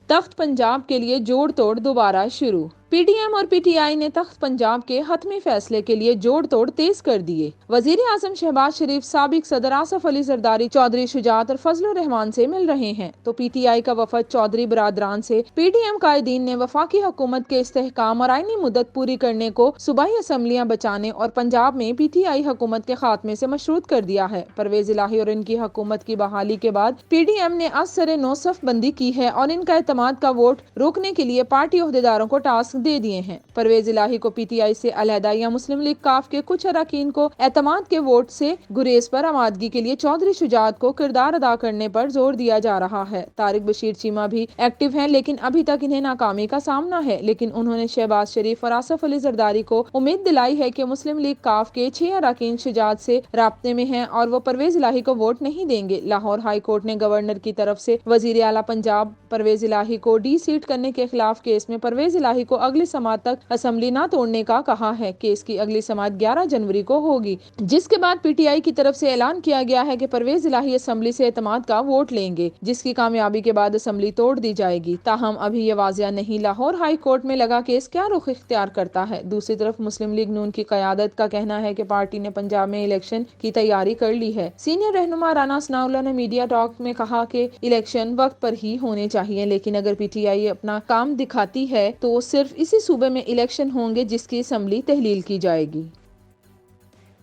تخت پنجاب کے لیے جوڑ توڑ دوبارہ شروع۔ پی ڈی ایم اور پی ٹی آئی نے تخت پنجاب کے حتمی فیصلے کے لیے جوڑ توڑ تیز کر دیے۔ وزیر اعظم شہباز شریف سابق صدر آصف علی زرداری، چودھری شجاعت اور فضل الرحمان سے مل رہے ہیں تو پی ٹی آئی کا وفد چودھری برادران سے پی ڈی ایم قائدین نے وفاقی حکومت کے استحکام اور آئینی مدت پوری کرنے کو صوبائی اسمبلیاں بچانے اور پنجاب میں پی ٹی آئی حکومت کے خاتمے سے مشروط کر دیا ہے۔ پرویز الہی اور ان کی حکومت کی بحالی کے بعد پی ڈی ایم نے از سر نو صف بندی کی ہے اور ان کا اعتماد کا ووٹ روکنے کے لیے پارٹی عہدیداروں کو ٹاسک دے دیے ہیں۔ پرویز الہی کو پی ٹی آئی سے علیحدہ یا مسلم لیگ کاف کے کچھ اراکین کو اعتماد کے ووٹ سے گریز پر آمادگی کے لیے چودھری شجاعت کو کردار ادا کرنے پر زور دیا جا رہا ہے۔ طارق بشیر چیمہ بھی ایکٹیو ہیں لیکن ابھی تک انہیں ناکامی کا سامنا ہے، لیکن انہوں نے شہباز شریف اور آصف علی زرداری کو امید دلائی ہے کہ مسلم لیگ کاف کے 6 اراکین شجاعت سے رابطے میں ہیں اور وہ پرویز الہی کو ووٹ نہیں دیں گے۔ لاہور ہائی کورٹ نے گورنر کی طرف سے وزیر اعلیٰ پنجاب پرویز الہی کو ڈی سیٹ کرنے کے خلاف کیس میں پرویز الہی کو اگلی سماعت تک اسمبلی نہ توڑنے کا کہا ہے۔ کیس کی اگلی سماعت 11 جنوری کو ہوگی، جس کے بعد پی ٹی آئی کی طرف سے اعلان کیا گیا ہے کہ پرویز الہی اسمبلی سے اعتماد کا ووٹ لیں گے، جس کی کامیابی کے بعد اسمبلی توڑ دی جائے گی۔ تاہم ابھی یہ واضح نہیں لاہور ہائی کورٹ میں لگا کیس کیا رخ اختیار کرتا ہے۔ دوسری طرف مسلم لیگ نون کی قیادت کا کہنا ہے کہ پارٹی نے پنجاب میں الیکشن کی تیاری کر لی ہے۔ سینئر رہنما رانا ثناءاللہ نے میڈیا ٹاک میں کہا کہ الیکشن وقت پر ہی ہونے چاہیے، لیکن اگر پی ٹی آئی اپنا کام دکھاتی ہے تو صرف اسی صوبے میں الیکشن ہوں گے جس کی اسمبلی تحلیل کی جائے گی۔